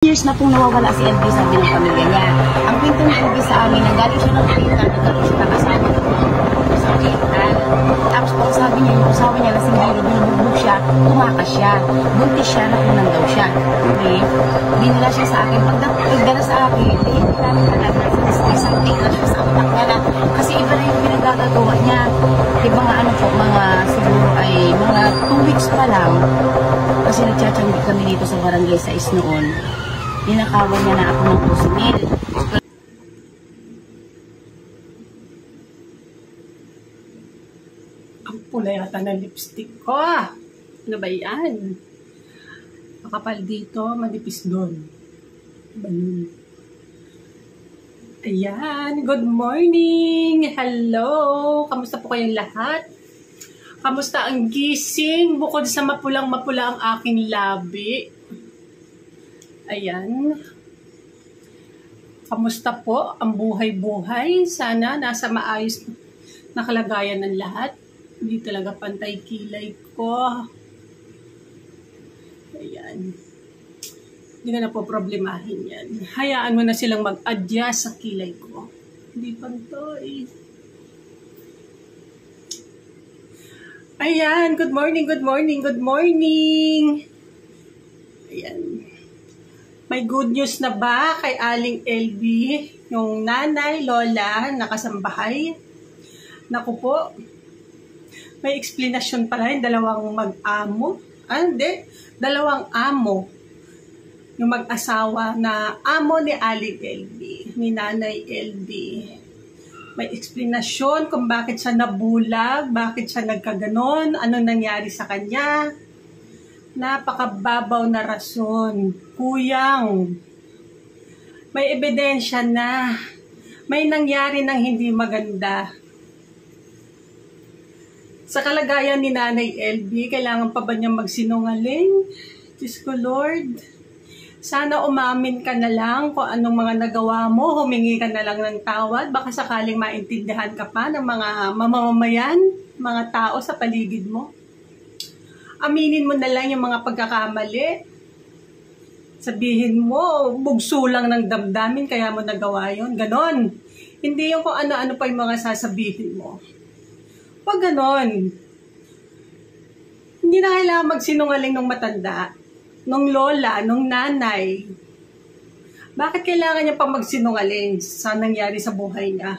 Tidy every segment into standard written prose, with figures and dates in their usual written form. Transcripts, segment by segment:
Years na pong nawawala si LB, sabi ng pamilya niya. Ang kwento ni LB sa amin, nanggaling siya ng Kuwait, nagkaroon siya ng asawa sa Kuwait. Tapos po sabi niya, yung asawa niya lasing biro, binubugbog siya, tumakas siya, buntis siya, nakunan daw siya. Okay? Dinala siya sa akin. Pagdala sa akin, hindi namin talaga sa something na siya sa utak niya na, kasi iba na yung pinagagagawa niya. Diba nga ano po, mga siguro ay mga 2 weeks pa lang, kasi nagtsatsanggit kami dito sa barangay 6 noon. Ninakawan niya na ako ng pusinil. Ang pula yata ng lipstick ko. Ano ba yan? Makapal dito, manipis doon. Ayan, good morning! Hello! Kamusta po kayong lahat? Kamusta ang gising? Bukod sa mapulang-mapula ang aking labi. Ayan. Kamusta po ang buhay-buhay? Sana nasa maayos na kalagayan ng lahat. Hindi talaga pantay kilay ko. Ayan. Hindi ka na po problemahin yan. Hayaan mo na silang mag-adjust sa kilay ko. Hindi pantay. Ayan. Good morning, good morning, good morning. Ayan. May good news na ba kay Aling LB? Yung nanay, lola, nakasambahay? Naku po. May explanation pala yung dalawang mag-amo. Hindi. Dalawang amo. Yung mag-asawa na amo ni Aling LB, ni Nanay LB. May explanation kung bakit siya nabulag, bakit siya nagkaganon, ano nangyari sa kanya. Napakababaw na rason. Kuyang. May ebidensya na. May nangyari ng hindi maganda. Sa kalagayan ni Nanay LB, kailangan pa ba niya magsinungaling? Diyos ko Lord. Sana umamin ka na lang kung anong mga nagawa mo. Humingi ka na lang ng tawad. Baka sakaling maintindihan ka pa ng mga mamamayan, mga tao sa paligid mo. Aminin mo na lang yung mga pagkakamali. Sabihin mo, bugso lang ng damdamin, kaya mo nagawa yun. Ganon. Hindi yung kung ano-ano pa yung mga sasabihin mo. Pag ganon, hindi na kailangan magsinungaling ng matanda, nung lola, nung nanay. Bakit kailangan niya pang magsinungaling sa nangyari sa buhay niya?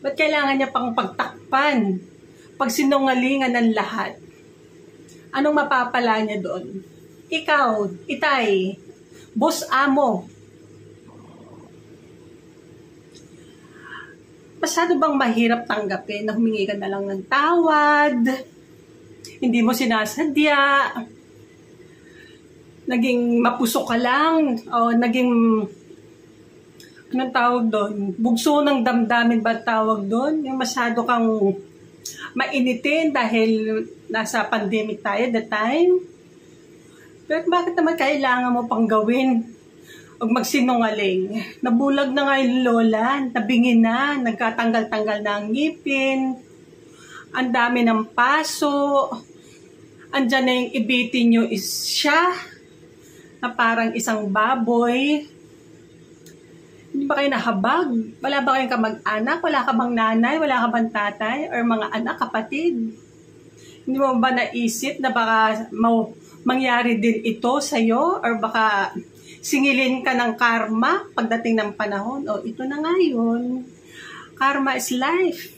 Ba't kailangan niya pang pagtakpan, pagsinungalingan ng lahat? Anong mapapala niya doon? Ikaw, itay, boss amo. Masyado bang mahirap tanggapin na humingi ka na lang ng tawad? Hindi mo sinasadya? Naging mapuso ka lang? O naging, anong tawag doon? Bugso ng damdamin ba tawag doon? Yung masyado kang mainitin dahil nasa pandemic tayo that time. Pero bakit naman kailangan mo pang gawin? Huwag magsinungaling. Nabulag na nga yung lola, nabingi na, nagkatanggal-tanggal na ang ngipin, ang dami ng paso, andyan na yung ibitin nyo is siya, na parang isang baboy. Hindi ba kayo nahabag? Wala ba kayong kamag-anak? Wala ka bang nanay? Wala ka bang tatay? Or mga anak, kapatid? Hindi mo ba naisip na baka mangyari din ito sa'yo? Or baka singilin ka ng karma pagdating ng panahon? O ito na nga yun. Karma is life.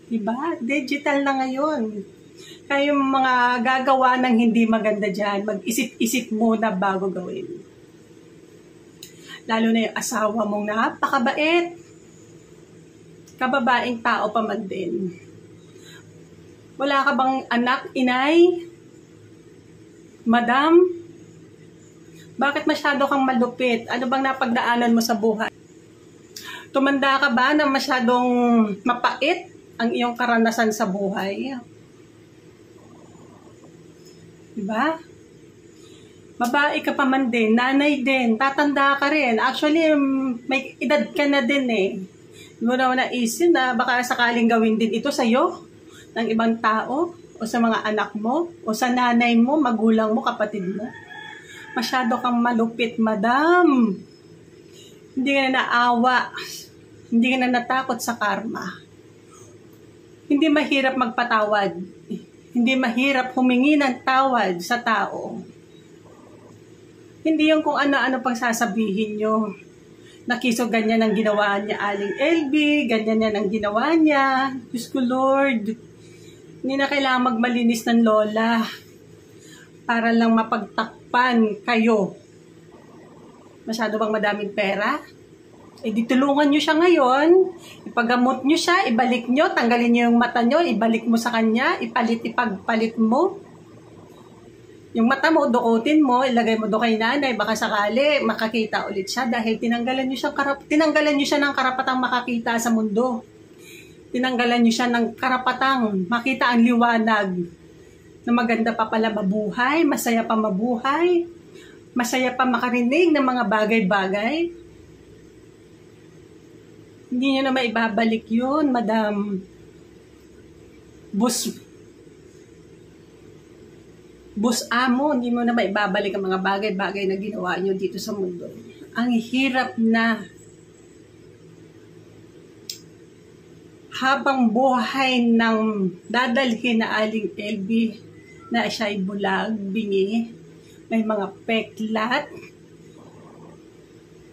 Diba? Digital na ngayon. Kaya yung mga gagawa ng hindi maganda dyan, mag-isip-isip muna bago gawin. Lalo na yung asawa mong napakabait. Kababaeng tao pa man din. Wala ka bang anak, inay? Madam? Bakit masyado kang malupit? Ano bang napagdaanan mo sa buhay? Tumanda ka ba na masyadong mapait ang iyong karanasan sa buhay? Diba? Babae ka pa man din, nanay din, tatanda ka rin. Actually, may edad ka na din eh. Hindi mo naman naisip na baka sakaling gawin din ito sa'yo ng ibang tao o sa mga anak mo o sa nanay mo, magulang mo, kapatid mo. Masyado kang malupit, madam. Hindi ka na naawa. Hindi ka na natakot sa karma. Hindi mahirap magpatawad. Hindi mahirap humingi ng tawad sa tao. Hindi yung kung ano-ano pang sasabihin nyo. Nakiso ganyan ang ginawa niya Aling LB, ganyan yan ang ginawa niya. Diyos ko Lord, hindi na kailangan magmalinis ng lola para lang mapagtakpan kayo. Masyado bang madaming pera? Eh di tulungan nyo siya ngayon, ipagamot nyo siya, ibalik nyo, tanggalin nyo yung mata nyo, ibalik mo sa kanya, ipagpalit mo. Yung mata mo, dukutin mo, ilagay mo do kay nanay, baka sakali makakita ulit siya dahil tinanggalan nyo siya ng karapatang makakita sa mundo. Tinanggalan nyo siya ng karapatang makita ang liwanag na maganda pa pala mabuhay, masaya pa mabuhay, masaya pa makarinig ng mga bagay-bagay. Hindi nyo na maibabalik yun, madam. Bus amo, hindi mo na maibabalik ang mga bagay-bagay na ginawa nyo dito sa mundo. Ang hirap na. Habang buhay ng dadalhin na Aling LB na siya'y bulag, bingi, may mga peklat.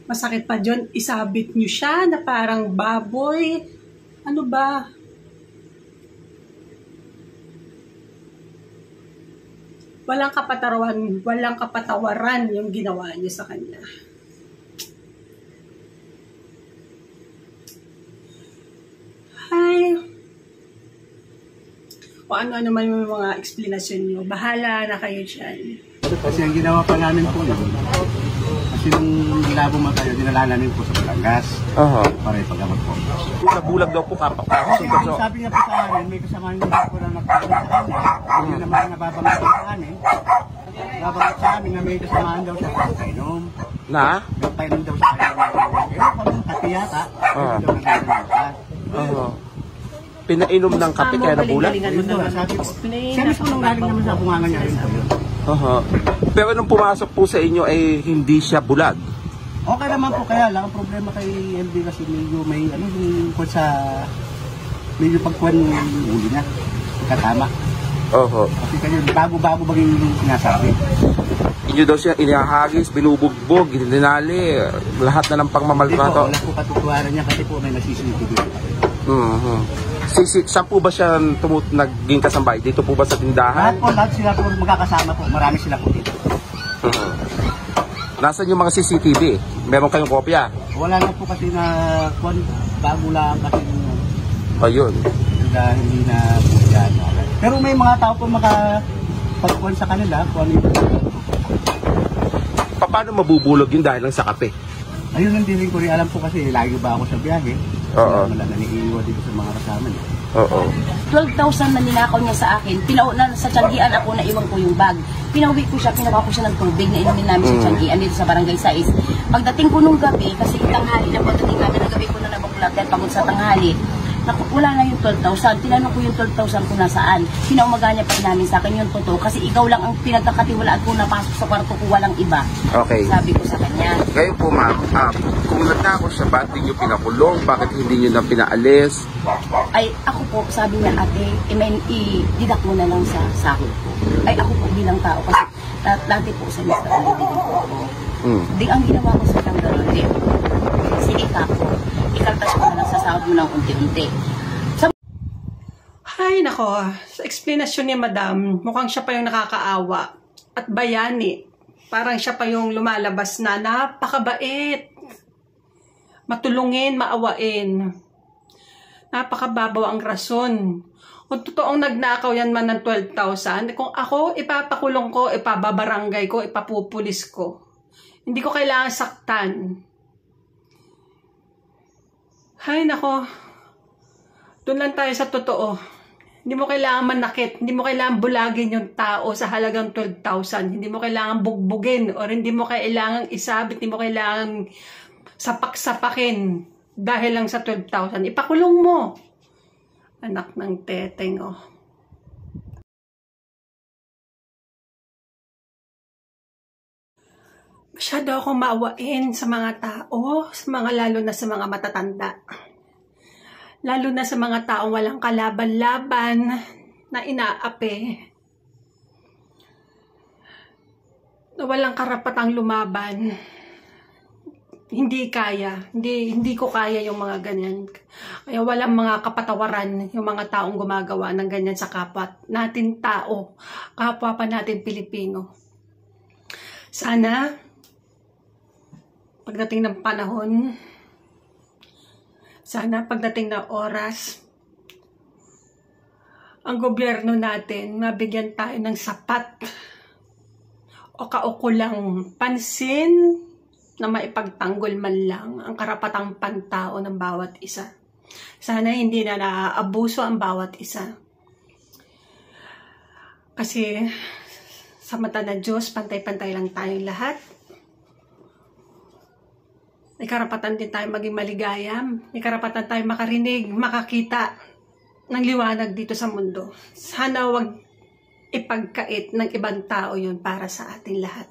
Masakit pa dyan, isabit nyo siya na parang baboy. Ano ba? Walang kapatawaran yung ginawa niya sa kanya. Ay, o ano-ano man yung mga explanation niyo. Bahala na kayo dyan. Kasi ang ginawa pa namin po yun, kasi nung labo matayo, dinala namin po sa Batangas. Para ipagamot po. Sa bulag daw po kapapasok. Sabi niya po sa amin, may kasamahan niya po na nagpapasok sa kanya. Hindi naman nababangat sa amin. Nababangat sa amin na may kasamahan daw siya sa painom. Na? Nagpainom daw sa kanya. Pero kung kape yata, daw nagpainom. Pinainom ng kape kaya nabulag? Sabi po. Siya mismo nung galing naman sa bunganga niya yun po yun. Pero nung pumasok po sa inyo ay hindi siya bulag? Okay naman po, kaya lang ang problema kay LB kasi medyo may ano yung sa medyo pagkuhan yung uli niya, pagkatama. Kasi kayo bago-bago bagay yung sinasabi. Inyo daw siya inahagis, binubugbog, dinali, lahat na ng pangmamaltrato. Wala po katutuwaran niya kasi po may masisisi. Saan po ba siya naging kasambay? Dito po ba sa tindahan? Lahat sila po magkakasama po. Marami sila po dito. Nasaan yung mga CCTV? Meron kayong kopya? Wala na po kasi na bago lang kasi ayun. Hindi na po yan. Pero may mga tao po makapagkuhan sa kanila kung ano yung paano mabubulog yun dahil lang sa kape? Ayun ang din ko rin alam po kasi lagi ba ako sa biyahe. Wala na naniiwa dito sa mga kasama niya. 12,000 na ninakaw niya sa akin. Na sa Tianggian ako na iwan ko yung bag. Pinauwi ko siya, pinawa ko siya ng tubig na inumin namin sa Tianggian dito sa Barangay 6. Pagdating ko nung gabi, kasi tanghali na pagdating kami ng gabi ko na nabakulat dahil pagod sa tanghali. Wala na yung 12,000. Tinanong ko yung 12,000 kung nasaan. Pinaumaga niya pa namin sa akin yung totoo. Kasi ikaw lang ang pinagkakatiwalaan ko na pasok sa kwarto ko, walang iba. Okay. Sabi ko sa kanya. Ngayon po ma'am, kung nagtako siya, ba't hindi nyo pinakulong? Bakit hindi nyo na pinaalis? Ay, ako po, sabi niya, ate, i-deduct mo na lang sa sahod ko. Ay, ako po bilang tao. Kasi dati po sa Mr. Alibig po ako. Di ang ginawa ko sa lang din. Sige ka po. Ikaltas ko na lang sa sahod mo ng unti-unti. Ay, nako. Sa explanation niya, madam, mukhang siya pa yung nakakaawa. At bayani. Parang siya pa yung lumalabas na napakabait. Matulungin, maawain. Napakababaw ang rason. Kung totoong nagnakaw yan man ng 12,000, kung ako, ipapakulong ko, ipababarangay ko, ipapupulis ko. Hindi ko kailangan saktan. Ay, nako. Doon lang tayo sa totoo. Hindi mo kailangan manakit. Hindi mo kailangan bulagin yung tao sa halagang 12,000. Hindi mo kailangan bugbugin or hindi mo kailangan isabit. Hindi mo kailangan sapak-sapakin dahil lang sa 12,000. Ipakulong mo. Anak ng teteng, oh. masyado akong maawain sa mga tao, lalo na sa mga matatanda. Lalo na sa mga taong walang kalaban-laban na inaapi, na walang karapatang lumaban. Hindi ko kaya yung mga ganyan. Kaya walang mga kapatawaran yung mga taong gumagawa ng ganyan sa kapwa natin tao, kapwa pa natin Pilipino. Sana pagdating ng panahon, sana pagdating ng oras, ang gobyerno natin mabigyan tayo ng sapat o kaukulang pansin na maipagtanggol man lang ang karapatang pantao ng bawat isa. Sana hindi na naaabuso ang bawat isa. Kasi sa mata ng Diyos, pantay-pantay lang tayong lahat. May karapatan din tayo maging maligaya. May karapatan tayo makarinig, makakita ng liwanag dito sa mundo. Sana wag ipagkait ng ibang tao yun para sa ating lahat.